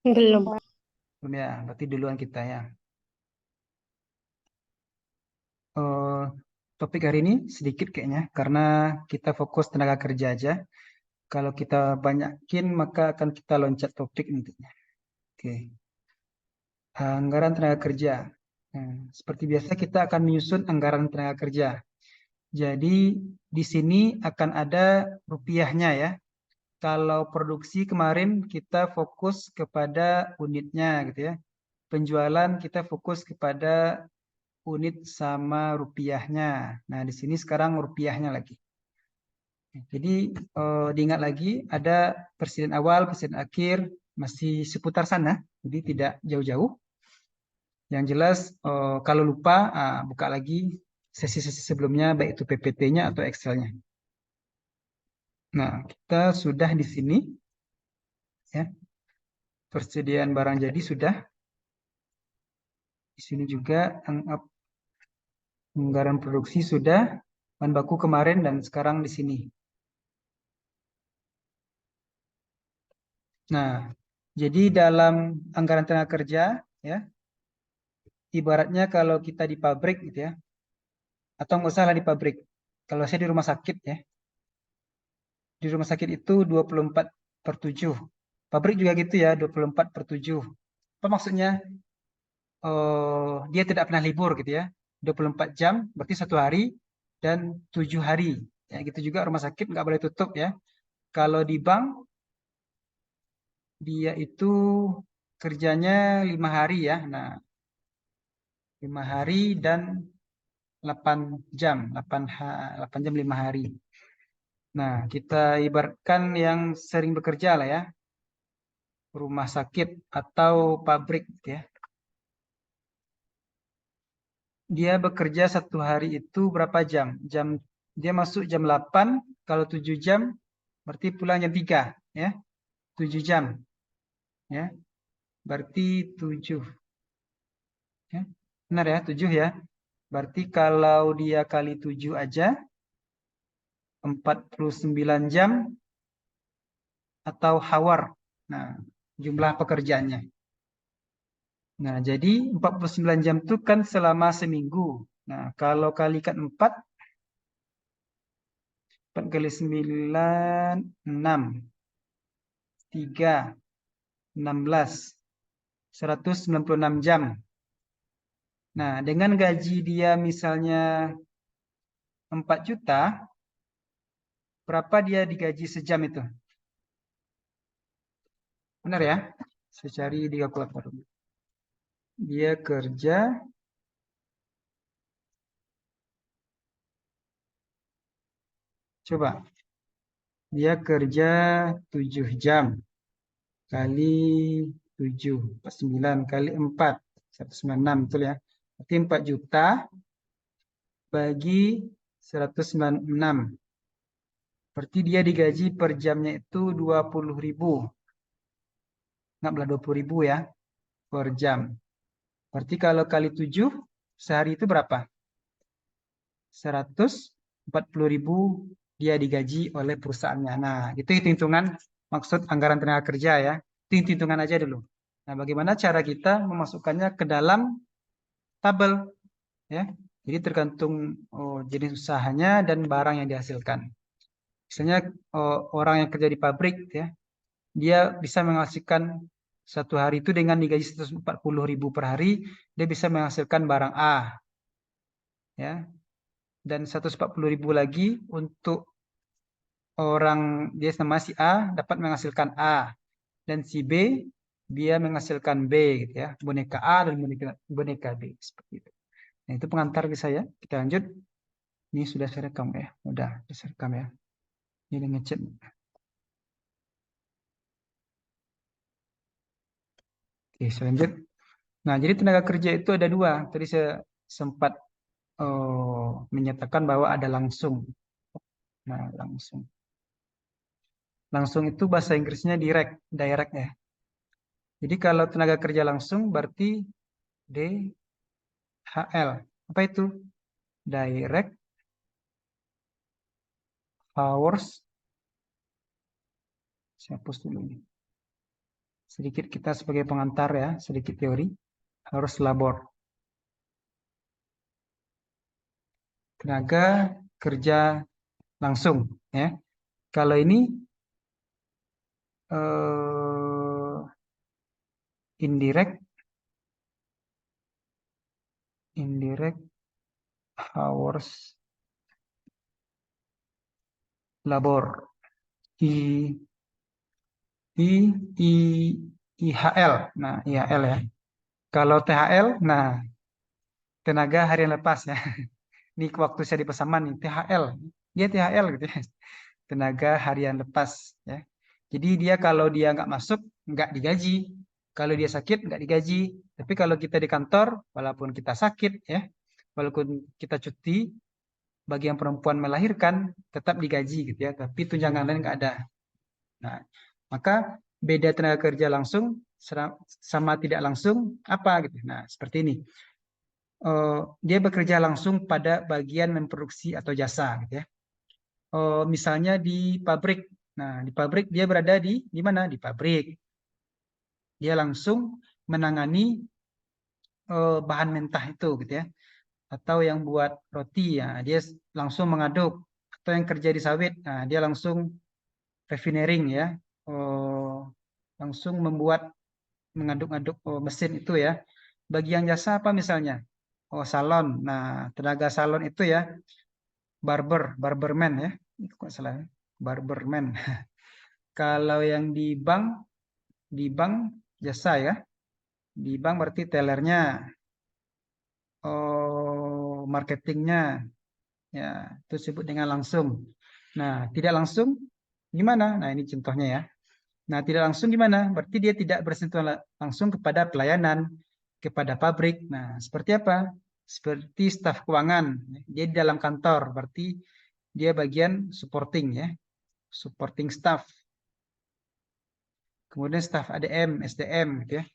Belum. Belum ya, berarti duluan kita ya. Eh, Topik hari ini sedikit kayaknya, karena kita fokus tenaga kerja aja. Kalau kita banyakin, maka akan kita loncat topik nantinya. Oke, anggaran tenaga kerja. Seperti biasa kita akan menyusun anggaran tenaga kerja. Jadi di sini akan ada rupiahnya ya. Kalau produksi kemarin kita fokus kepada unitnya gitu ya. Penjualan kita fokus kepada unit sama rupiahnya. Nah, di sini sekarang rupiahnya lagi. Jadi diingat lagi ada presiden awal, presiden akhir, masih seputar sana. Jadi tidak jauh-jauh. Yang jelas kalau lupa buka lagi sesi-sesi sebelumnya baik itu PPT-nya atau Excel-nya. Nah, kita sudah di sini ya. Persediaan barang jadi sudah. Di sini juga anggaran produksi sudah, bahan baku kemarin dan sekarang di sini. Nah, jadi dalam anggaran tenaga kerja, ya, ibaratnya kalau kita di pabrik gitu ya, atau nggak usah lah di pabrik. Kalau saya di rumah sakit ya, di rumah sakit itu 24/7. Pabrik juga gitu ya, 24/7. Apa maksudnya? Dia tidak pernah libur gitu ya. 24 jam, berarti 1 hari dan 7 hari. Ya, gitu juga rumah sakit nggak boleh tutup ya. Kalau di bank, dia itu kerjanya 5 hari ya. Nah, 5 hari dan 8 jam, 8 jam 5 hari. Nah, kita ibaratkan yang sering bekerja lah ya, rumah sakit atau pabrik gitu ya. Dia bekerja 1 hari itu berapa jam? Dia masuk jam 8, kalau 7 jam berarti pulang jam 3 ya. 7 jam ya. Berarti 7 ya. Benar ya, 7 ya. Berarti kalau dia kali 7 aja 49 jam atau hour. Nah, jumlah pekerjaannya. Nah, jadi 49 jam itu kan selama seminggu. Nah, kalau kalikan 4, 4 kali 9, 6, 3, 16, 196 jam. Nah, dengan gaji dia misalnya 4 juta, berapa dia digaji sejam itu? Benar ya? Saya cari di kalkulator. Dia kerja, coba. Dia kerja 7 jam kali 7, 49 kali 4, 196, betul ya? Berarti 4 juta bagi 196. Berarti dia digaji per jamnya itu 20.000. Nggak belah 20.000 ya per jam. Berarti kalau kali 7 sehari itu berapa? 140.000 dia digaji oleh perusahaannya. Nah, itu hitung-hitungan maksud anggaran tenaga kerja ya. Itu hitung-hitungan aja dulu. Nah, bagaimana cara kita memasukkannya ke dalam tabel ya. Jadi tergantung jenis usahanya dan barang yang dihasilkan. Misalnya orang yang kerja di pabrik ya, dia bisa menghasilkan 1 hari itu dengan digaji 140.000 per hari, dia bisa menghasilkan barang A ya, dan 140.000 lagi untuk orang dia nama si A dapat menghasilkan A dan si B dia menghasilkan B gitu ya, boneka A dan boneka B seperti itu. Nah, itu pengantar bisa ya. Kita lanjut. Ini sudah saya rekam ya. Udah saya rekam ya. Ini ngechat. Oke, saya lanjut. Nah, jadi tenaga kerja itu ada dua. Tadi saya sempat menyatakan bahwa ada langsung. Nah, langsung. Langsung itu bahasa Inggrisnya direct ya. Jadi kalau tenaga kerja langsung berarti DHL. Apa itu? Direct Hours. Saya hapus dulu ini. Sedikit kita sebagai pengantar ya, sedikit teori. Harus labor. Tenaga kerja langsung ya. Kalau ini indirect hours labor. I I I IHL. Nah, IHL ya. Kalau THL, nah tenaga harian lepas ya. Ini waktu saya di Pasaman nih, THL. Dia THL gitu ya. Tenaga harian lepas ya. Jadi dia kalau dia nggak masuk, nggak digaji. Kalau dia sakit, nggak digaji. Tapi kalau kita di kantor, walaupun kita sakit ya, walaupun kita cuti, bagi yang perempuan melahirkan, tetap digaji gitu ya. Tapi tunjangan lain nggak ada. Nah, maka beda tenaga kerja langsung sama tidak langsung apa gitu. Nah, seperti ini. Dia bekerja langsung pada bagian memproduksi atau jasa gitu ya. Misalnya di pabrik. Nah, di pabrik dia berada di mana? Di pabrik. Dia langsung menangani bahan mentah itu gitu ya. Atau yang buat roti ya, dia langsung mengaduk. Atau yang kerja di sawit, nah, dia langsung refineering ya. Langsung membuat mengaduk-aduk mesin itu ya. Bagi yang jasa apa misalnya? Salon. Nah, tenaga salon itu ya barberman ya. Itu kok salah. Barberman. Kalau yang di bank jasa ya. Di bank berarti tellernya, marketingnya, ya itu disebut dengan langsung. Nah, tidak langsung gimana? Nah, ini contohnya ya. Nah, tidak langsung gimana? Berarti dia tidak bersentuhan langsung kepada pelayanan, kepada pabrik. Nah, seperti apa? Seperti staf keuangan. Dia di dalam kantor, berarti dia bagian supporting ya, supporting staff. Kemudian staf ADM, SDM gitu ya.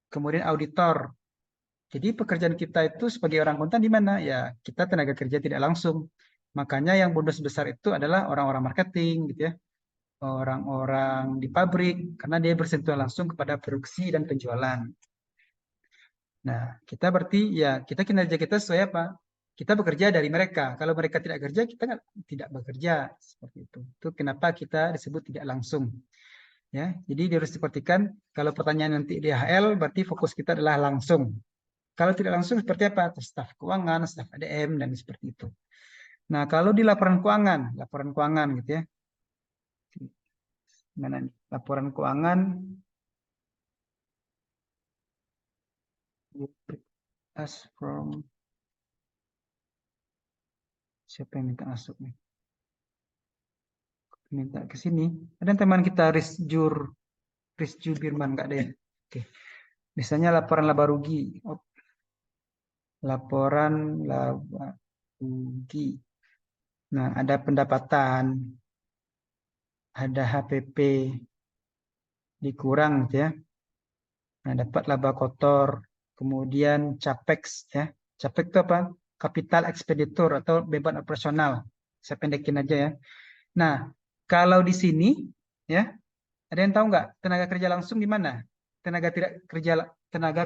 Kemudian auditor. Jadi pekerjaan kita itu sebagai orang kontan di mana? Ya, kita tenaga kerja tidak langsung. Makanya yang bonus besar itu adalah orang-orang marketing gitu ya. Orang-orang di pabrik karena dia bersentuhan langsung kepada produksi dan penjualan. Nah, kita berarti ya kita kinerja kita sesuai apa? Kita bekerja dari mereka. Kalau mereka tidak kerja, kita tidak bekerja seperti itu. Itu kenapa kita disebut tidak langsung. Ya, jadi harus diperhatikan kalau pertanyaan nanti di HL berarti fokus kita adalah langsung. Kalau tidak langsung seperti apa? Staf keuangan, staf ADM dan seperti itu. Nah, kalau di laporan keuangan gitu ya. Mana nih? Laporan keuangan as from siapa yang minta masuk nih? Minta ke sini. Ada teman kita Rizju Birman nggak ada ya? Oke. Misalnya laporan laba rugi. Oh, laporan laba rugi. Nah, ada pendapatan, ada HPP dikurang gitu ya. Nah, dapat laba kotor, kemudian capex ya. Capex itu apa? Capital expenditure atau beban operasional. Saya pendekin aja ya. Nah, kalau di sini ya, ada yang tahu nggak tenaga kerja langsung di mana? Tenaga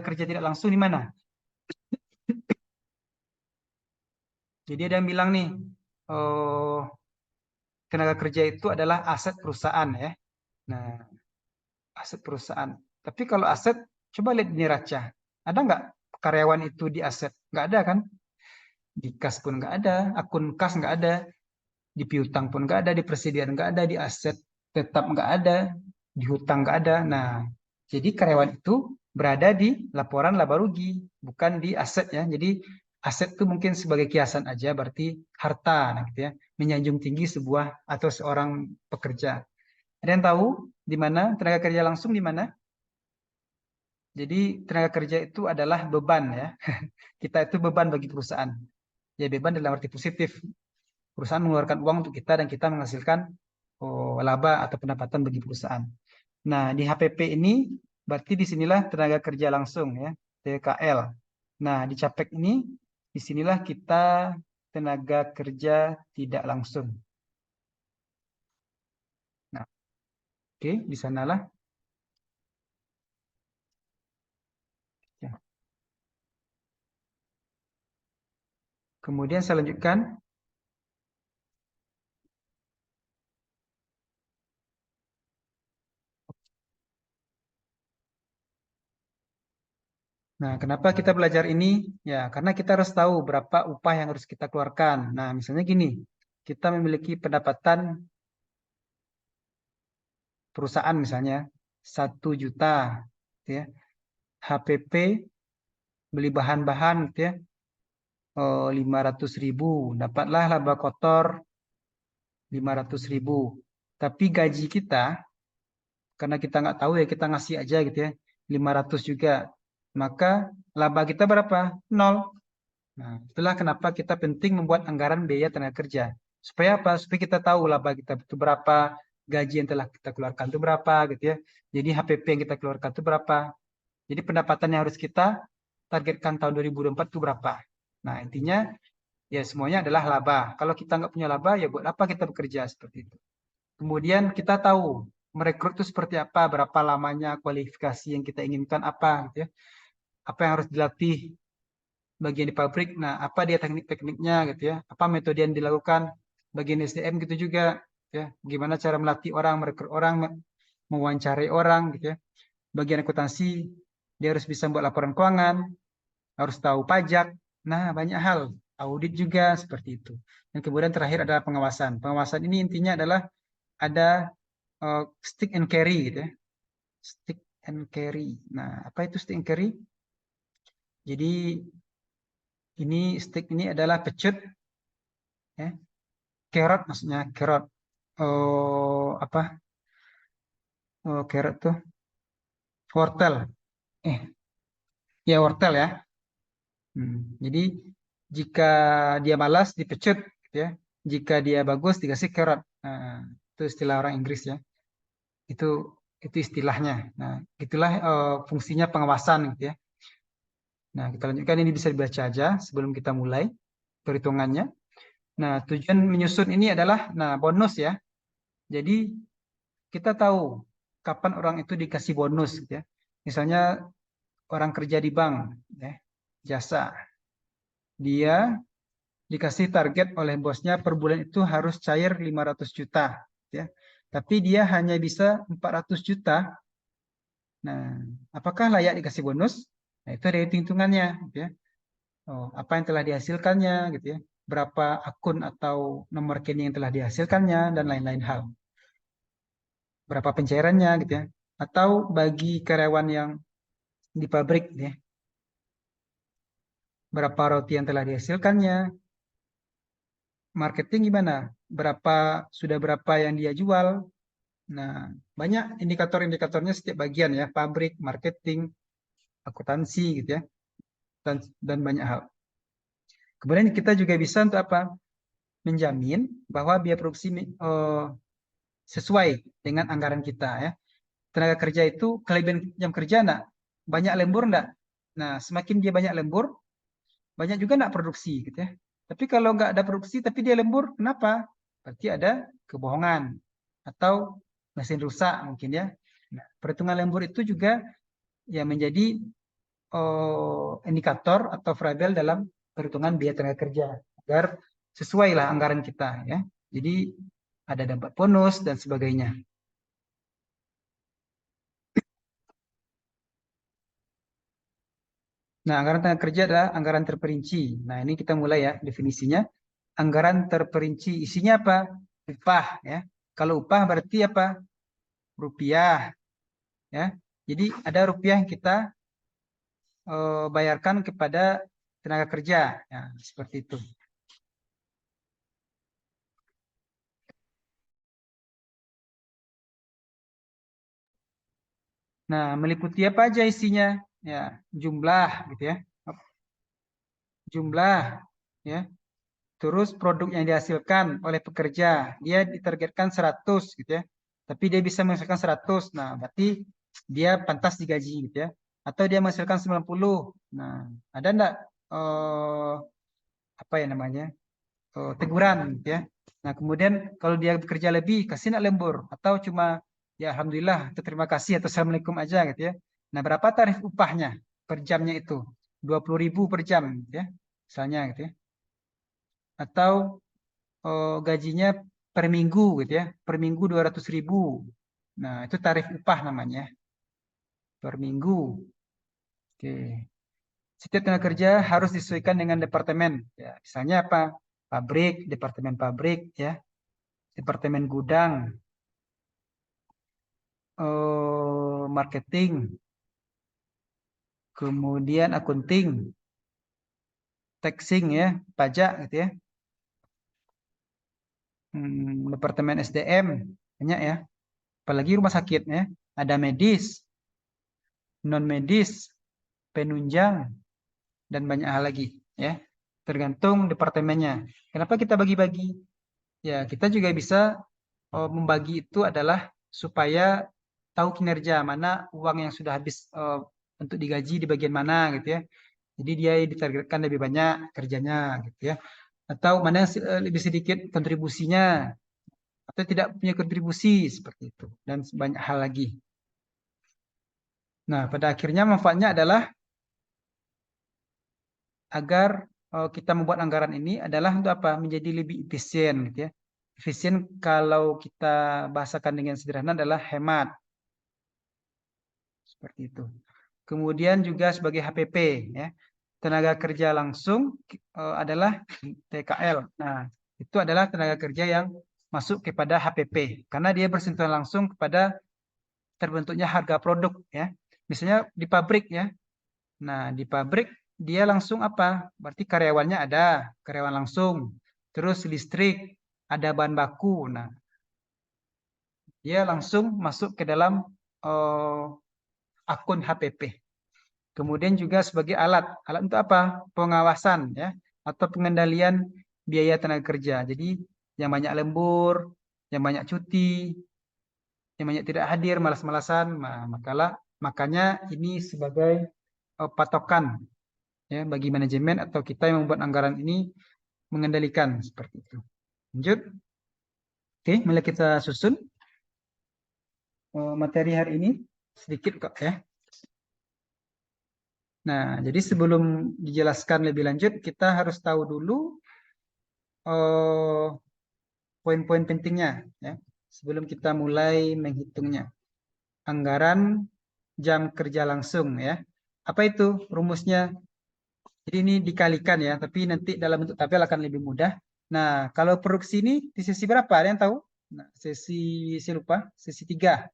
kerja tidak langsung di mana? Jadi ada yang bilang nih, oh, tenaga kerja itu adalah aset perusahaan ya. Nah, aset perusahaan. Tapi kalau aset, coba lihat di neraca. Ada nggak karyawan itu di aset? Nggak ada kan? Di kas pun nggak ada, akun kas nggak ada, di piutang pun nggak ada, di persediaan nggak ada, di aset tetap nggak ada, di hutang nggak ada. Nah, jadi karyawan itu berada di laporan laba rugi, bukan di aset ya. Jadi aset itu mungkin sebagai kiasan aja, berarti harta, nah gitu ya, menyanjung tinggi sebuah atau seorang pekerja. Ada yang tahu di mana tenaga kerja langsung di mana? Jadi tenaga kerja itu adalah beban ya. Kita itu beban bagi perusahaan. Ya beban dalam arti positif. Perusahaan mengeluarkan uang untuk kita dan kita menghasilkan laba atau pendapatan bagi perusahaan. Nah, di HPP ini berarti disinilah tenaga kerja langsung ya, TKL. Nah, di CAPEK ini disinilah kita tenaga kerja tidak langsung. Nah, oke, di sanalah Kemudian saya lanjutkan. Nah, kenapa kita belajar ini? Ya, karena kita harus tahu berapa upah yang harus kita keluarkan. Nah, misalnya gini, kita memiliki pendapatan perusahaan misalnya 1 juta, gitu ya. HPP beli bahan-bahan, gitu ya, 500.000, dapatlah laba kotor 500.000. Tapi gaji kita, karena kita nggak tahu ya kita ngasih aja gitu ya, 500 juga. Maka laba kita berapa? Nol. Nah, itulah kenapa kita penting membuat anggaran biaya tenaga kerja. Supaya apa? Supaya kita tahu laba kita itu berapa, gaji yang telah kita keluarkan itu berapa gitu ya. Jadi HPP yang kita keluarkan itu berapa. Jadi pendapatan yang harus kita targetkan tahun 2024 itu berapa. Nah, intinya ya semuanya adalah laba. Kalau kita nggak punya laba, ya buat apa kita bekerja seperti itu. Kemudian kita tahu merekrut itu seperti apa, berapa lamanya, kualifikasi yang kita inginkan apa gitu ya. Apa yang harus dilatih bagian di pabrik. Nah, apa dia teknik-tekniknya gitu ya. Apa metode yang dilakukan bagian SDM gitu juga ya. Gimana cara melatih orang, merekrut orang, mewawancarai orang gitu ya. Bagian akuntansi dia harus bisa membuat laporan keuangan, harus tahu pajak. Nah, banyak hal. Audit juga seperti itu. Dan kemudian terakhir adalah pengawasan. Pengawasan ini intinya adalah ada stick and carry gitu ya. Stick and carry. Nah, apa itu stick and carry? Jadi ini stick ini adalah pecut ya. Carrot maksudnya carrot. Oh, apa? Oh, carrot tuh wortel. Ya wortel ya. Jadi jika dia malas dipecut gitu ya. Jika dia bagus dikasih carrot. Nah, itu istilah orang Inggris ya. Itu itu istilahnya. Nah, itulah fungsinya pengawasan gitu ya. Nah, kita lanjutkan ini bisa dibaca aja sebelum kita mulai perhitungannya. Nah, tujuan menyusun ini adalah nah bonus ya. Jadi kita tahu kapan orang itu dikasih bonus gitu ya. Misalnya orang kerja di bank ya, jasa. Dia dikasih target oleh bosnya per bulan itu harus cair 500 juta ya. Tapi dia hanya bisa 400 juta. Nah, apakah layak dikasih bonus? Nah, itu ada hitung-hitungannya gitu ya. Oh, apa yang telah dihasilkannya gitu ya. Berapa akun atau nomor rekening yang telah dihasilkannya dan lain-lain hal. Berapa pencairannya gitu ya. Atau bagi karyawan yang di pabrik gitu ya. Berapa roti yang telah dihasilkannya. Marketing gimana? Sudah berapa yang dia jual. Nah, banyak indikator-indikatornya setiap bagian ya, pabrik, marketing, akuntansi gitu ya, dan banyak hal. Kemudian kita juga bisa untuk apa? Menjamin bahwa biaya produksi sesuai dengan anggaran kita ya. Tenaga kerja itu kelebihan jam kerja enggak? Banyak lembur enggak? Nah, semakin dia banyak lembur, banyak juga enggak produksi gitu ya. Tapi kalau enggak ada produksi tapi dia lembur, kenapa? Berarti ada kebohongan atau mesin rusak mungkin ya. Nah, perhitungan lembur itu juga ya menjadi indikator atau variabel dalam perhitungan biaya tenaga kerja agar sesuai lah anggaran kita ya. Jadi ada dampak bonus dan sebagainya. Nah, anggaran tenaga kerja adalah anggaran terperinci. Nah, ini kita mulai ya definisinya. Anggaran terperinci isinya apa? Upah ya. Kalau upah berarti apa? Rupiah ya. Jadi ada rupiah yang kita bayarkan kepada tenaga kerja. Ya, seperti itu. Nah, meliputi apa aja isinya? Ya, jumlah gitu ya. Jumlah ya. Terus produk yang dihasilkan oleh pekerja, dia ditargetkan 100 gitu ya. Tapi dia bisa menghasilkan 100. Nah, berarti dia pantas digaji gitu ya. Atau dia menghasilkan 90. Nah, ada enggak apa ya namanya? Teguran gitu ya. Nah, kemudian kalau dia bekerja lebih, kasih enggak lembur atau cuma ya alhamdulillah, terima kasih atau assalamualaikum aja gitu ya. Nah, berapa tarif upahnya per jamnya itu? 20.000 per jam gitu ya. Misalnya gitu ya. atau gajinya per minggu gitu ya, per minggu 200.000. Nah, itu tarif upah namanya, per minggu. Oke. Setiap tenaga kerja harus disesuaikan dengan departemen. Ya, misalnya apa? Pabrik, departemen pabrik, ya, departemen gudang, marketing, kemudian akunting, taxing ya, pajak gitu ya, departemen SDM banyak ya, apalagi rumah sakit ya, ada medis, non medis, penunjang dan banyak hal lagi ya, tergantung departemennya. Kenapa kita bagi-bagi? Ya, kita juga bisa membagi itu adalah supaya tahu kinerja mana uang yang sudah habis untuk digaji di bagian mana gitu ya. Jadi dia ditargetkan lebih banyak kerjanya gitu ya. Atau mana yang lebih sedikit kontribusinya atau tidak punya kontribusi seperti itu dan banyak hal lagi. Nah, pada akhirnya manfaatnya adalah agar kita membuat anggaran ini adalah untuk apa? Menjadi lebih efisien gitu ya. Efisien kalau kita bahasakan dengan sederhana adalah hemat seperti itu. Kemudian juga sebagai HPP ya. Tenaga kerja langsung adalah TKL. Nah, itu adalah tenaga kerja yang masuk kepada HPP karena dia bersentuhan langsung kepada terbentuknya harga produk ya. Misalnya di pabrik ya. Nah, di pabrik dia langsung apa? Berarti karyawannya ada, karyawan langsung. Terus listrik, ada bahan baku. Nah, dia langsung masuk ke dalam akun HPP. Kemudian juga sebagai alat. Alat untuk apa? Pengawasan ya atau pengendalian biaya tenaga kerja. Jadi yang banyak lembur, yang banyak cuti, yang banyak tidak hadir, malas-malasan, makanya ini sebagai patokan ya bagi manajemen atau kita yang membuat anggaran ini mengendalikan seperti itu. Lanjut. Oke, mulai kita susun materi hari ini sedikit kok ya. Nah, jadi sebelum dijelaskan lebih lanjut, kita harus tahu dulu poin-poin pentingnya ya. Sebelum kita mulai menghitungnya. Anggaran jam kerja langsung ya. Apa itu rumusnya? Jadi ini dikalikan ya, tapi nanti dalam bentuk tabel akan lebih mudah. Nah, kalau produksi ini di sesi berapa? Ada yang tahu? Nah, saya lupa, sesi 3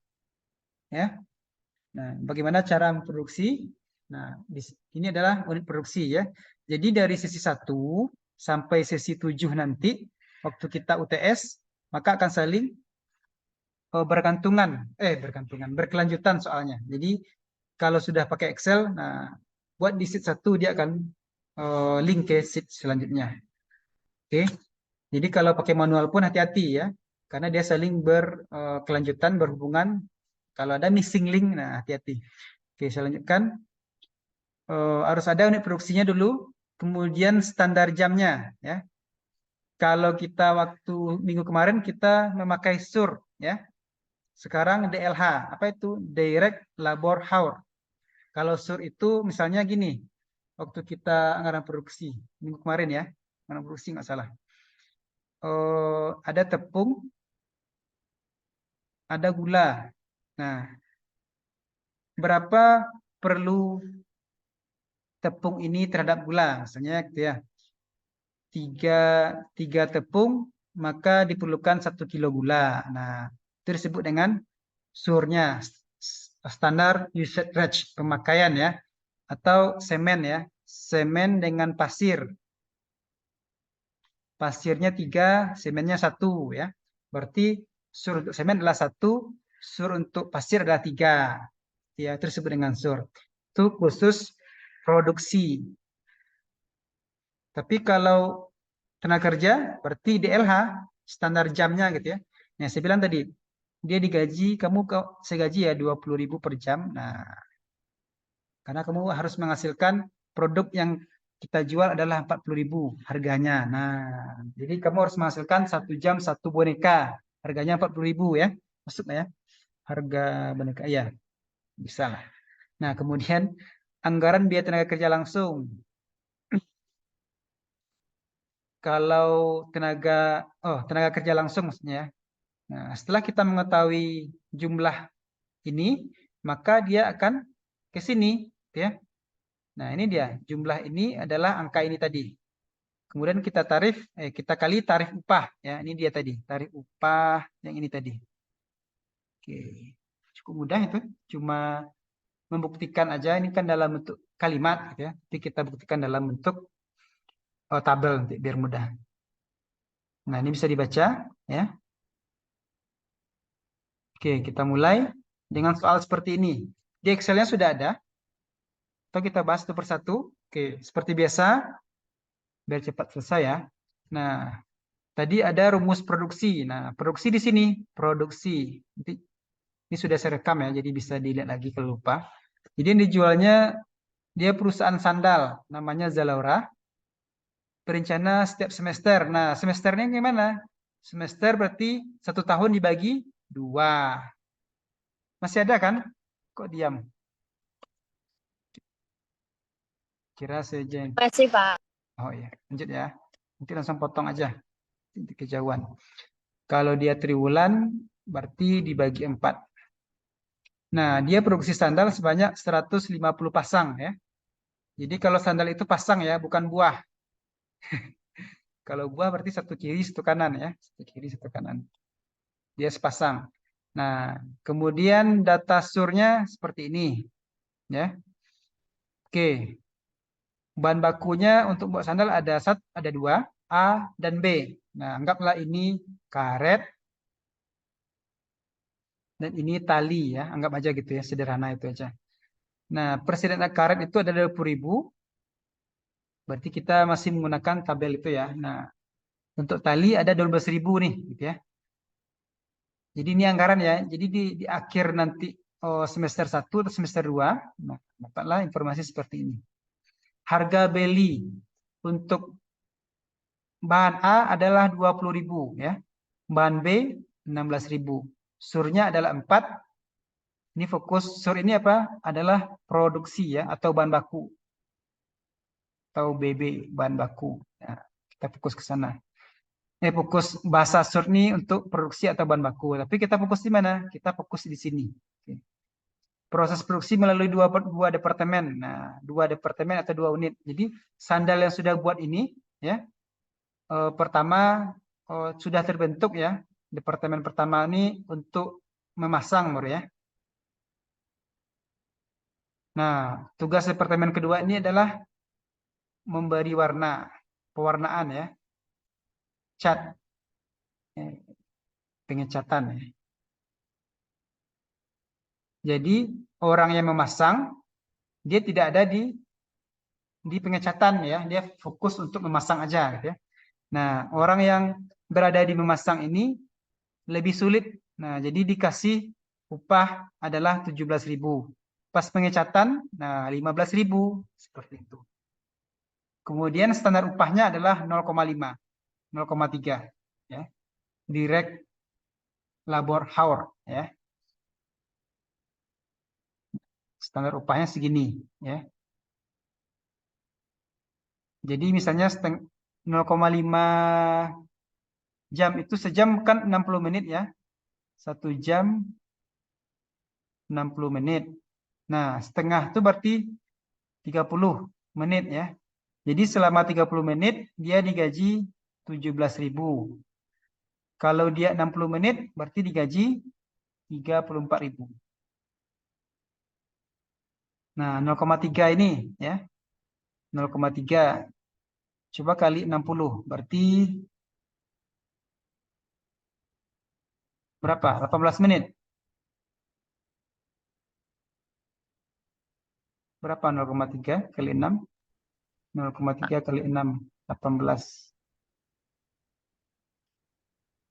ya. Nah, bagaimana cara memproduksi? Nah, ini adalah unit produksi ya. Jadi dari sesi 1 sampai sesi 7 nanti, waktu kita UTS, maka akan saling berkelanjutan soalnya. Jadi kalau sudah pakai Excel, nah buat di sheet 1 dia akan link ke sheet selanjutnya. Oke. Jadi kalau pakai manual pun hati-hati ya, karena dia saling berkelanjutan, berhubungan. Kalau ada missing link, nah hati-hati. Oke, saya lanjutkan. Harus ada unit produksinya dulu, kemudian standar jamnya ya. Kalau kita waktu minggu kemarin kita memakai SUR ya. Sekarang DLH, apa itu? Direct Labor Hour. Kalau SUR itu misalnya gini, waktu kita anggaran produksi minggu kemarin ya, anggaran produksi nggak salah. Ada tepung, ada gula. Nah, berapa perlu tepung ini terhadap gula? Misalnya gitu ya, tiga tepung, maka diperlukan 1 kilo gula. Nah, itu disebut dengan surnya, standar usage rate, pemakaian ya, atau semen ya, semen dengan pasir. Pasirnya 3, semennya 1 ya. Berarti sur untuk semen adalah 1, sur untuk pasir adalah 3. Ya, itu disebut dengan sur. Itu khusus produksi. Tapi kalau tenaga kerja, berarti DLH, standar jamnya gitu ya. Nah, saya bilang tadi, dia digaji, saya gaji ya 20.000 per jam. Nah, karena kamu harus menghasilkan produk yang kita jual adalah 40.000 harganya. Nah, jadi kamu harus menghasilkan 1 jam 1 boneka. Harganya 40.000 ya. Masuk ya. Harga boneka. Iya, bisa lah. Nah, kemudian anggaran biaya tenaga kerja langsung. kalau tenaga kerja langsung maksudnya ya. Nah, setelah kita mengetahui jumlah ini, maka dia akan ke sini, ya. Nah, ini dia. Jumlah ini adalah angka ini tadi. Kemudian kita kali tarif upah, ya. Ini dia tadi, tarif upah yang ini tadi. Oke. Cukup mudah itu. Cuma membuktikan aja, ini kan dalam bentuk kalimat, gitu ya. Tapi kita buktikan dalam bentuk tabel nanti biar mudah. Nah, ini bisa dibaca, ya. Oke, kita mulai dengan soal seperti ini. Di Excel-nya sudah ada. Atau kita bahas satu persatu. Oke, seperti biasa, biar cepat selesai ya. Nah, tadi ada rumus produksi. Nah, produksi di sini, produksi. Ini sudah saya rekam ya, jadi bisa dilihat lagi kalau lupa. Jadi yang dijualnya, dia perusahaan sandal, namanya Zalora. Berencana setiap semester. Nah, semesternya gimana? Semester berarti 1 tahun dibagi 2. Masih ada kan? Kok diam? Kira saja. Masih, Pak. Oh iya, lanjut ya. Nanti langsung potong aja. Nanti kejauhan. Kalau dia triwulan, berarti dibagi 4. Nah, dia produksi sandal sebanyak 150 pasang ya. Jadi kalau sandal itu pasang ya, bukan buah. Kalau buah berarti satu kiri, satu kanan ya. Satu kiri, satu kanan. Dia sepasang. Nah, kemudian data surnya seperti ini. Ya. Oke. Bahan bakunya untuk buat sandal ada 2, A dan B. Nah, anggaplah ini karet dan ini tali ya. Anggap aja gitu ya, sederhana itu aja. Nah, persediaan karet itu ada 20.000. Berarti kita masih menggunakan tabel itu ya. Nah, untuk tali ada 12.000 nih, gitu ya. Jadi ini anggaran ya. Jadi di akhir nanti semester 1 atau semester 2, nah, dapatlah informasi seperti ini. Harga beli untuk bahan A adalah 20.000 ya. Bahan B 16.000. Surnya adalah 4. Ini fokus sur ini apa? Adalah produksi ya atau bahan baku. Atau BB bahan baku. Nah, kita fokus ke sana. Fokus bahasa sur ini untuk produksi atau bahan baku. Tapi kita fokus di mana? Kita fokus di sini. Oke. Proses produksi melalui dua departemen. Nah, 2 departemen atau 2 unit. Jadi sandal yang sudah buat ini, ya, pertama sudah terbentuk ya. Departemen pertama ini untuk memasang, ya. Nah, tugas departemen kedua ini adalah memberi warna, pewarnaan ya, cat, pengecatan ya. Jadi orang yang memasang dia tidak ada di pengecatan ya, dia fokus untuk memasang aja gitu ya. Nah, orang yang berada di memasang ini lebih sulit. Nah, jadi dikasih upah adalah 17.000. Pas pengecatan, nah 15.000 seperti itu. Kemudian standar upahnya adalah 0,5, 0,3 ya. Direct labor hour ya. Standar upahnya segini ya. Jadi misalnya 0,5 jam itu sejam kan 60 menit ya. 1 jam 60 menit. Nah, setengah itu berarti 30 menit ya. Jadi selama 30 menit dia digaji 17.000. Kalau dia 60 menit berarti digaji 34.000. Nah, 0,3 ini ya. 0,3 coba kali 60 berarti berapa? 18 menit. Berapa 0,3 kali 6? 0,3 kali 6, 18.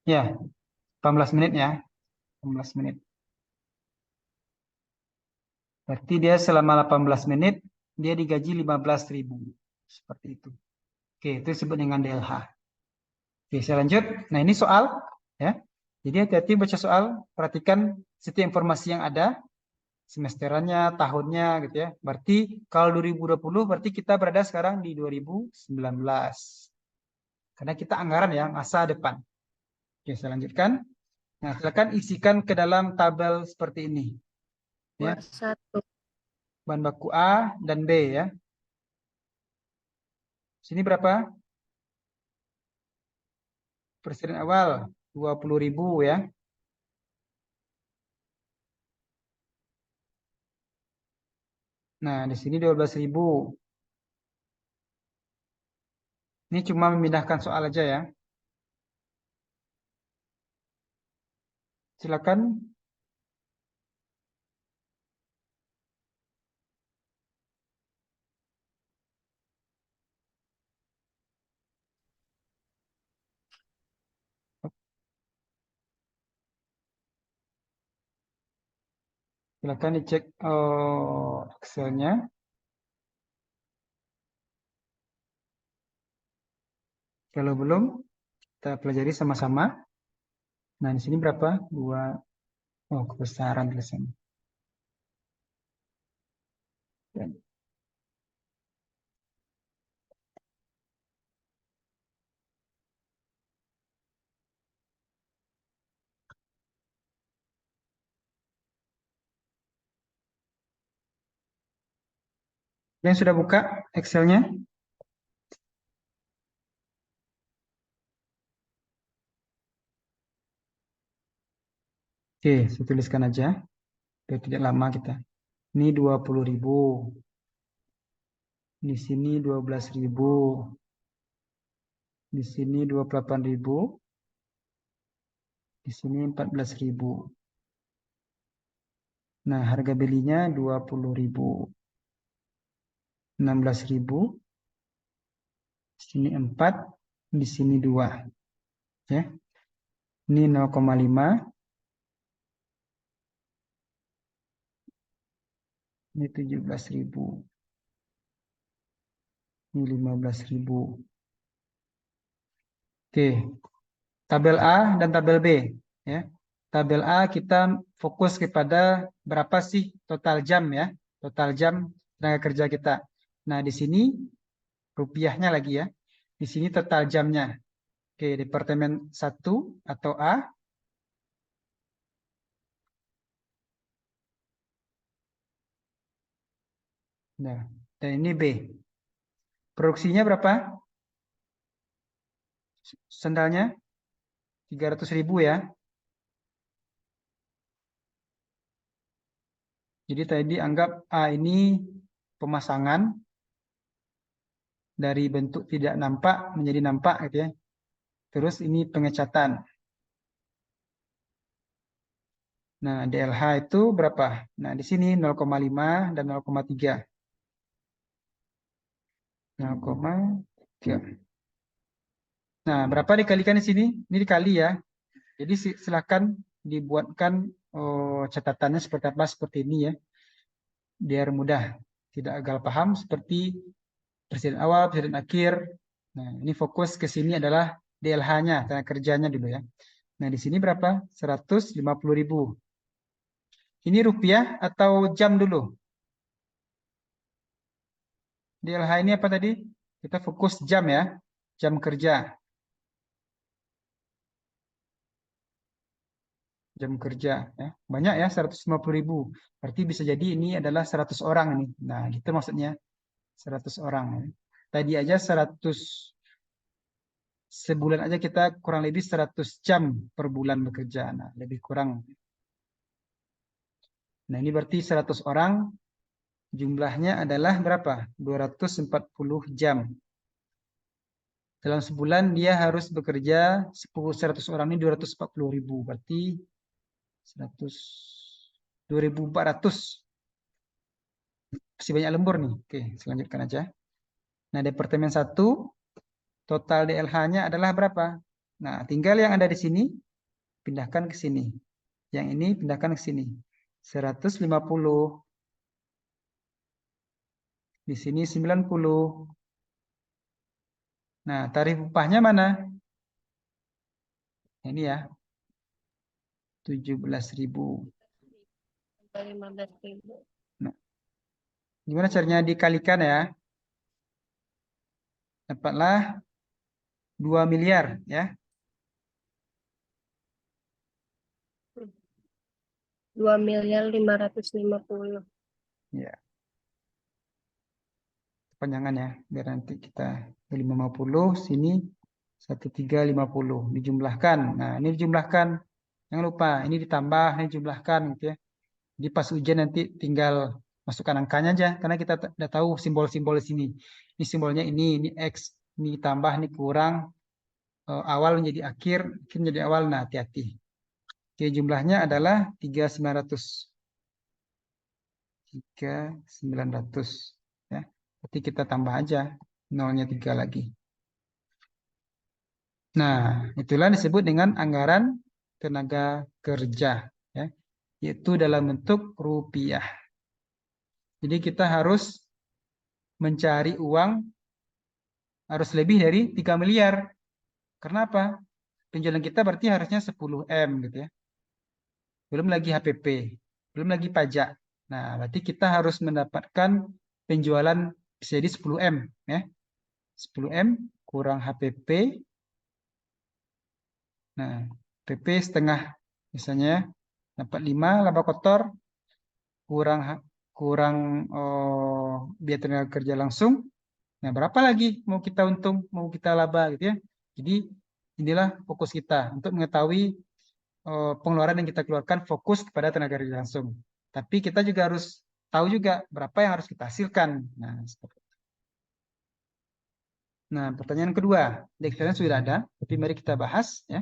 Ya, 18 menit ya. 18 menit. Berarti dia selama 18 menit, dia digaji 15.000. Seperti itu. Oke, itu disebut dengan DLH. Oke, saya lanjut. Nah, ini soal. Ya. Jadi hati-hati baca soal. Perhatikan setiap informasi yang ada. Semesterannya, tahunnya gitu ya. Berarti kalau 2020 berarti kita berada sekarang di 2019. Karena kita anggaran ya, masa depan. Oke, saya lanjutkan. Nah, silakan isikan ke dalam tabel seperti ini. Ya, Buat satu. bahan baku A dan B ya. Sini berapa? Persediaan awal 20.000 ya. Nah, di sini 12.000. Ini cuma memindahkan soal aja ya. Silakan. Silakan dicek Excel-nya. Kalau belum, kita pelajari sama-sama. Nah, di sini berapa? 2. Oh, kebesaran tulisannya. Yang sudah buka Excel-nya? Oke, saya tuliskan aja. Biar tidak lama kita. Ini 20.000. Di sini 12.000. Di sini 28.000. Di sini 14.000. Nah, harga belinya 20.000. 16.000. Di sini 4. Di sini 2. Ya. Ini 0,5. Ini 17.000. Ini 15.000. Oke. Tabel A dan tabel B. Ya. Tabel A kita fokus kepada berapa sih total jam ya. Total jam tenaga kerja kita. Nah, di sini rupiahnya lagi ya. Di sini total jamnya. Oke, Departemen 1 atau A. Nah, dan ini B. Produksinya berapa? Sendalnya 300.000 ya. Jadi tadi anggap A ini pemasangan dari bentuk tidak nampak menjadi nampak gitu ya. Terus ini pengecatan. Nah, DLH itu berapa? Nah, di sini 0,5 dan 0,3. 0,3. Nah, berapa dikalikan di sini? Ini dikali ya. Jadi silakan dibuatkan catatannya seperti apa seperti ini ya. Biar mudah. Tidak gagal paham seperti presiden awal, presiden akhir. Nah, ini fokus ke sini adalah DLH-nya, tenaga kerjanya dulu ya. Nah, di sini berapa? 150.000. Ini rupiah atau jam dulu? DLH ini apa tadi? Kita fokus jam ya. Jam kerja. Jam kerja ya. Banyak ya 150.000. Berarti bisa jadi ini adalah 100 orang ini. Nah, gitu maksudnya 100 orang ya. Tadi aja 100 sebulan aja kita kurang lebih 100 jam per bulan bekerja. Nah, lebih kurang. Nah, ini berarti 100 orang jumlahnya adalah berapa? 240 jam. Dalam sebulan dia harus bekerja 100 orang ini 240.000. Berarti 100 2.400. Masih banyak lembur nih. Oke, selanjutkan aja. Nah, Departemen 1 total DLH-nya adalah berapa? Nah, tinggal yang ada di sini pindahkan ke sini. Yang ini pindahkan ke sini. 150. Di sini 90. Nah, tarif upahnya mana? Ini ya. 17.000. 15.000. Nah, gimana caranya dikalikan ya? Dapatlah 2 miliar ya. 2.550.000.000. Ya, panjangan ya, biar nanti kita 550 sini 1350 dijumlahkan. Nah, ini dijumlahkan. Jangan lupa ini ditambah, ini dijumlahkan gitu ya. Jadi pas ujian nanti tinggal masukkan angkanya aja karena kita udah tahu simbol-simbol di sini. Ini simbolnya ini X, ini tambah, ini kurang, awal menjadi akhir, akhir menjadi awal. Nah, hati-hati. Oke, jumlahnya adalah 3.900. 3.900 ya. Berarti kita tambah aja nolnya 3 lagi. Nah, itulah disebut dengan anggaran tenaga kerja ya, yaitu dalam bentuk rupiah. Jadi kita harus mencari uang harus lebih dari 3 miliar. Kenapa? Penjualan kita berarti harusnya 10 M gitu ya. Belum lagi HPP, belum lagi pajak. Nah, berarti kita harus mendapatkan penjualan bisa jadi 10 M ya. 10 M kurang HPP. Nah, PP setengah misalnya dapat 5 laba kotor kurang kurang biaya tenaga kerja langsung. Nah, berapa lagi mau kita untung, mau kita laba gitu ya. Jadi inilah fokus kita untuk mengetahui pengeluaran yang kita keluarkan fokus kepada tenaga kerja langsung. Tapi kita juga harus tahu juga berapa yang harus kita hasilkan. Nah, seperti itu. Nah, pertanyaan kedua, di Excel sudah ada, tapi mari kita bahas ya.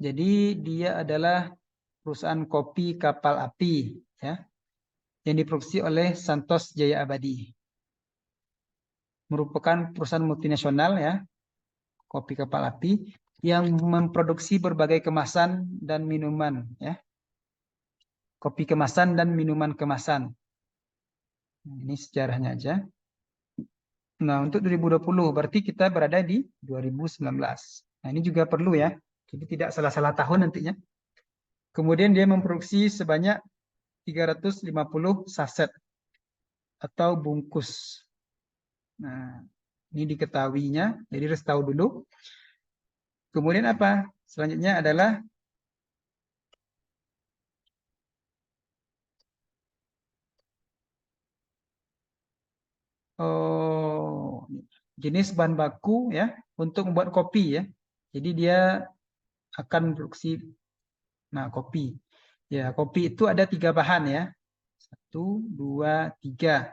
Jadi dia adalah perusahaan kopi kapal api ya yang diproduksi oleh Santos Jaya Abadi. Merupakan perusahaan multinasional ya, kopi kapal api yang memproduksi berbagai kemasan dan minuman ya. Kopi kemasan dan minuman kemasan. Ini sejarahnya aja. Nah, untuk 2020 berarti kita berada di 2019. Nah, ini juga perlu ya. Jadi tidak salah-salah tahun nantinya. Kemudian dia memproduksi sebanyak 350 saset atau bungkus. Nah, ini diketahuinya, jadi harus tahu dulu. Kemudian apa? Selanjutnya adalah jenis bahan baku ya untuk membuat kopi ya. Jadi dia akan produksi, nah kopi. Ya, kopi itu ada 3 bahan ya. 1, 2, 3.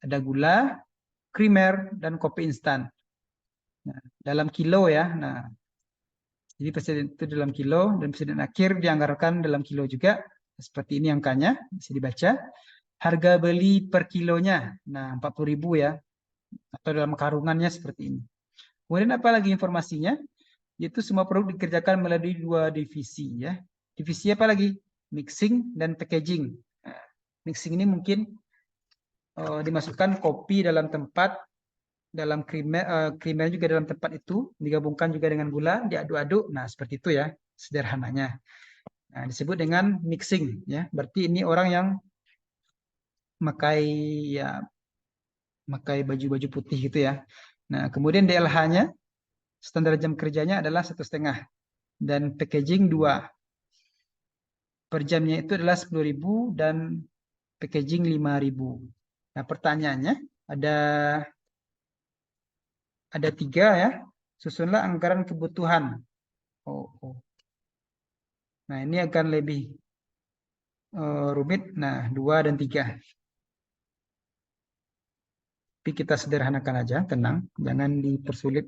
Ada gula, krimer, dan kopi instan. Nah, dalam kilo ya. Nah, jadi presiden itu dalam kilo dan presiden akhir dianggarkan dalam kilo juga. Seperti ini angkanya, bisa dibaca. Harga beli per kilonya, nah 40.000 ya. Atau dalam karungannya seperti ini. Kemudian apa lagi informasinya? Yaitu semua produk dikerjakan melalui 2 divisi ya. Divisi apa lagi? Mixing dan packaging. Nah, mixing ini mungkin dimasukkan kopi dalam tempat, dalam krimer juga dalam tempat itu, digabungkan juga dengan gula, diaduk-aduk. Nah, seperti itu ya, sederhananya. Nah, disebut dengan mixing ya. Berarti ini orang yang memakai ya memakai baju-baju putih gitu ya. Nah, kemudian DLH-nya standar jam kerjanya adalah 1,5 dan packaging 2. Per jamnya itu adalah 10.000 dan packaging 5.000. Nah, pertanyaannya ada 3 ya. Susunlah anggaran kebutuhan. Oh. Nah, ini akan lebih rumit. Nah, 2 dan 3. Tapi kita sederhanakan aja, tenang. Jangan dipersulit.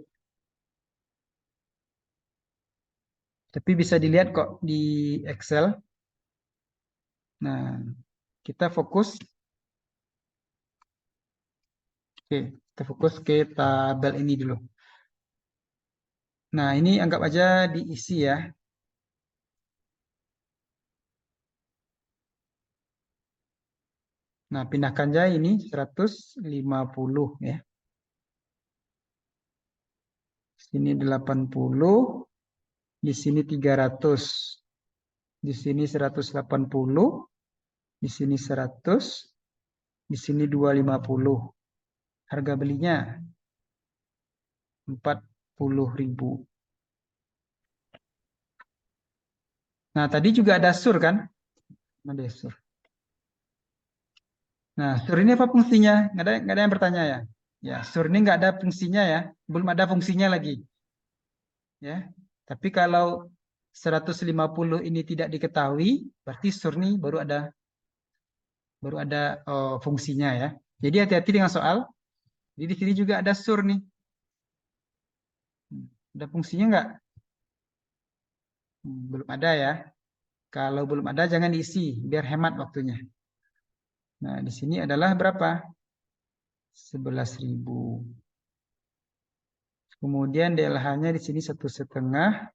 Tapi bisa dilihat kok di Excel. Nah, kita fokus. Oke, kita fokus ke tabel ini dulu. Nah, ini anggap aja diisi ya. Nah, pindahkan aja ini 150 ya. Sini 80, di sini 300, di sini 180, di sini 100, Di sini 250. Harga belinya 40.000. Nah, tadi juga ada sur kan? Ada sur. Nah, sur ini apa fungsinya? Nggak ada yang bertanya ya? Ya, sur ini nggak ada fungsinya ya. Belum ada fungsinya lagi. Ya. Tapi kalau 150 ini tidak diketahui, berarti sur ini baru ada fungsinya ya. Jadi hati-hati dengan soal. Jadi di sini juga ada sur nih. Ada fungsinya nggak? Belum ada ya. Kalau belum ada jangan diisi, biar hemat waktunya. Nah, di sini adalah berapa? 11.000. Kemudian DLH-nya di sini 1,5,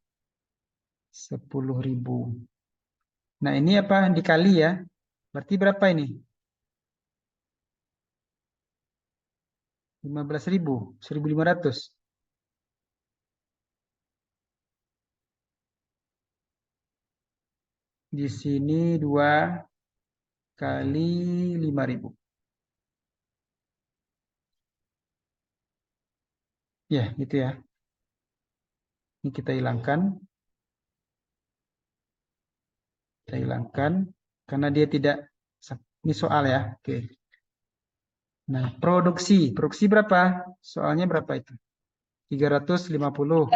10.000. Nah, ini apa? Dikali ya. Berarti berapa ini? 15.000, 1.500. Di sini 2 kali 5.000. Ya, gitu ya. Ini kita hilangkan. Kita hilangkan. Karena dia tidak... Ini soal ya. Oke. Nah, produksi. Produksi berapa? Soalnya berapa itu? 350.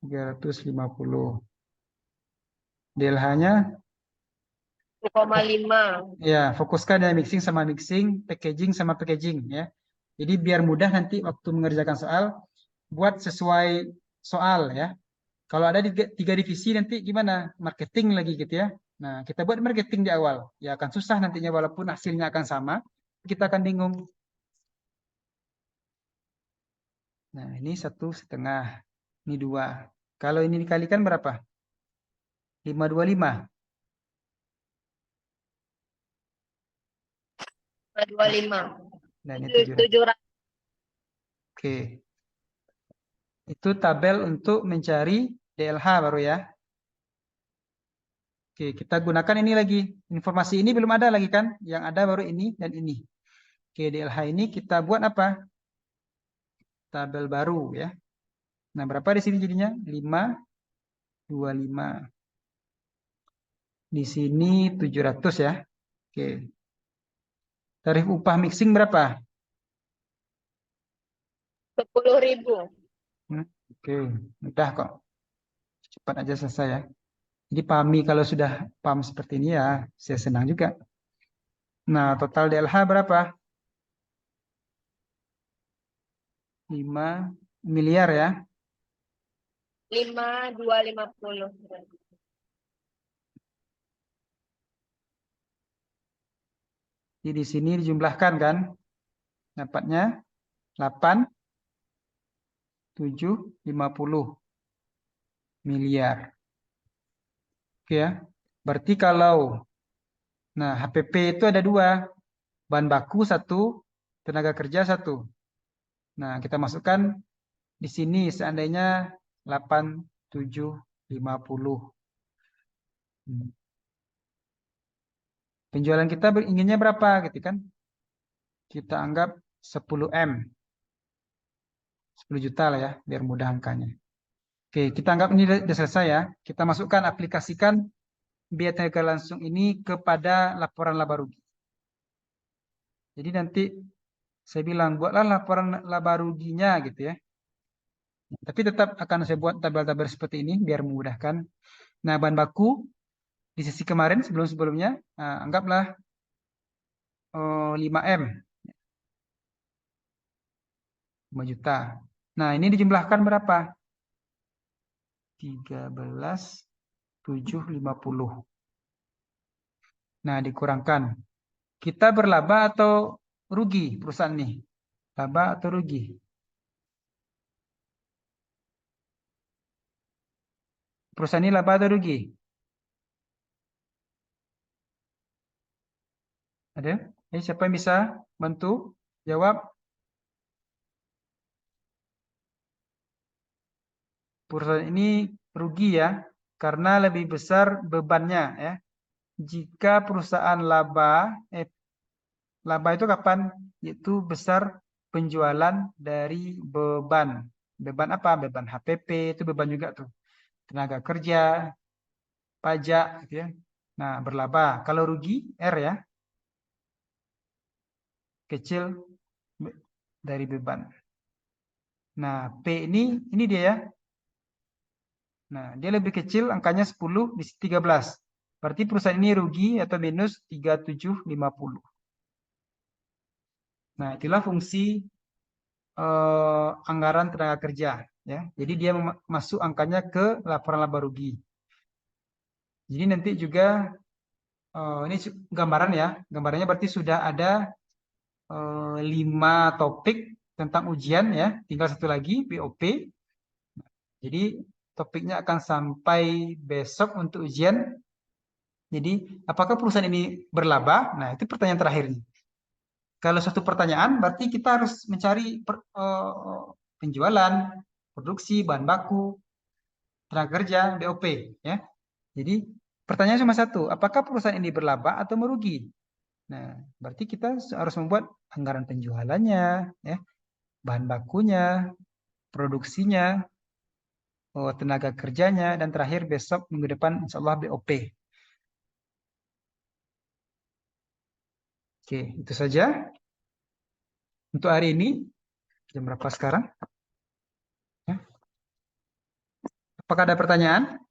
350. DLH-nya 1,5. ya, fokuskan ya mixing, packaging sama packaging ya. Jadi biar mudah nanti waktu mengerjakan soal, buat sesuai soal ya. Kalau ada tiga divisi nanti gimana? Marketing lagi gitu ya. Nah, kita buat marketing di awal. Ya akan susah nantinya walaupun hasilnya akan sama, kita akan bingung. Nah, ini 1,5. Ini 2. Kalau ini dikalikan berapa? 525. 25. Nah, ini 700. 700. Oke. Itu tabel untuk mencari DLH baru ya. Oke, kita gunakan ini lagi. Informasi ini belum ada lagi kan? Yang ada baru ini dan ini. Oke, DLH ini kita buat apa? Tabel baru ya. Nah, berapa di sini jadinya? 525. Di sini 700 ya. Oke. Tarif upah mixing berapa? 10.000. Oke, mudah kok. Cepat aja selesai ya. Jadi pahami kalau sudah paham seperti ini ya, saya senang juga. Nah, total DLH berapa? 5 miliar ya. 5.250. Jadi di sini dijumlahkan kan? Dapatnya 8, 7, 50 miliar. Oke ya. Berarti kalau, nah HPP itu ada 2. Bahan baku 1, tenaga kerja 1. Nah, kita masukkan di sini seandainya 8, 7, 50. Penjualan kita inginnya berapa gitu kan? Kita anggap 10 M. 10 juta lah ya, biar mudah angkanya. Oke, kita anggap ini sudah selesai ya. Kita masukkan, aplikasikan biaya tenaga langsung ini kepada laporan laba rugi. Jadi nanti saya bilang, buatlah laporan laba ruginya gitu ya. Tapi tetap akan saya buat tabel-tabel seperti ini, biar memudahkan. Nah, bahan baku di sesi kemarin, sebelum-sebelumnya, anggaplah 5M. 5 juta. Nah, ini dijumlahkan berapa? 13.750. Nah, dikurangkan. Kita berlaba atau rugi perusahaan nih? Laba atau rugi? Perusahaan ini laba atau rugi? Ada? Siapa yang bisa bantu jawab? Perusahaan ini rugi ya, karena lebih besar bebannya ya. jika perusahaan laba, laba itu kapan? Itu besar penjualan dari beban. Beban apa? Beban HPP, itu beban juga tuh. Tenaga kerja, pajak, gitu ya. Nah, berlaba. Kalau rugi, R ya, kecil dari beban. Nah, P ini dia ya. Nah, dia lebih kecil, angkanya 10 di 13. Berarti perusahaan ini rugi atau minus 3750. Nah, itulah fungsi anggaran tenaga kerja. Ya. Jadi dia masuk angkanya ke laporan laba rugi. Jadi nanti juga ini gambaran ya. Gambarannya berarti sudah ada 5 topik tentang ujian ya. Tinggal satu lagi, BOP. Jadi topiknya akan sampai besok untuk ujian. Jadi apakah perusahaan ini berlaba? Nah itu pertanyaan terakhir nih. Kalau satu pertanyaan berarti kita harus mencari penjualan, produksi, bahan baku, tenaga kerja, BOP ya. Jadi pertanyaan cuma satu, apakah perusahaan ini berlaba atau merugi? Nah, berarti kita harus membuat anggaran penjualannya, ya, bahan bakunya, produksinya, tenaga kerjanya, dan terakhir besok minggu depan insya Allah BOP. Oke, itu saja untuk hari ini. Jam berapa sekarang? Ya. Apakah ada pertanyaan?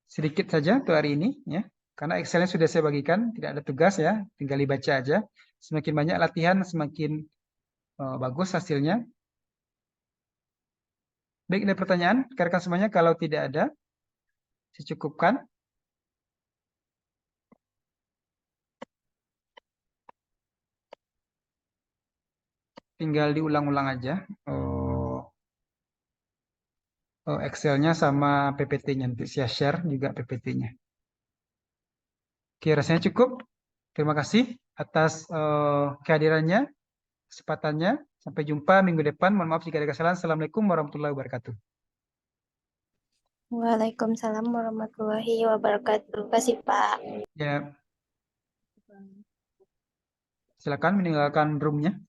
Sedikit saja untuk hari ini, ya. Karena Excelnya sudah saya bagikan, tidak ada tugas ya, tinggal dibaca aja. Semakin banyak latihan, semakin bagus hasilnya. Baik, ada pertanyaan? Rekan semuanya, kalau tidak ada, secukupkan. Tinggal diulang-ulang aja. Excelnya sama PPT-nya. Nanti saya share juga PPT-nya. Oke, rasanya cukup. Terima kasih atas kehadirannya, kesempatannya. Sampai jumpa minggu depan. Mohon maaf jika ada kesalahan. Assalamualaikum warahmatullahi wabarakatuh. Waalaikumsalam warahmatullahi wabarakatuh. Terima kasih, Pak. Ya, silakan meninggalkan room-nya.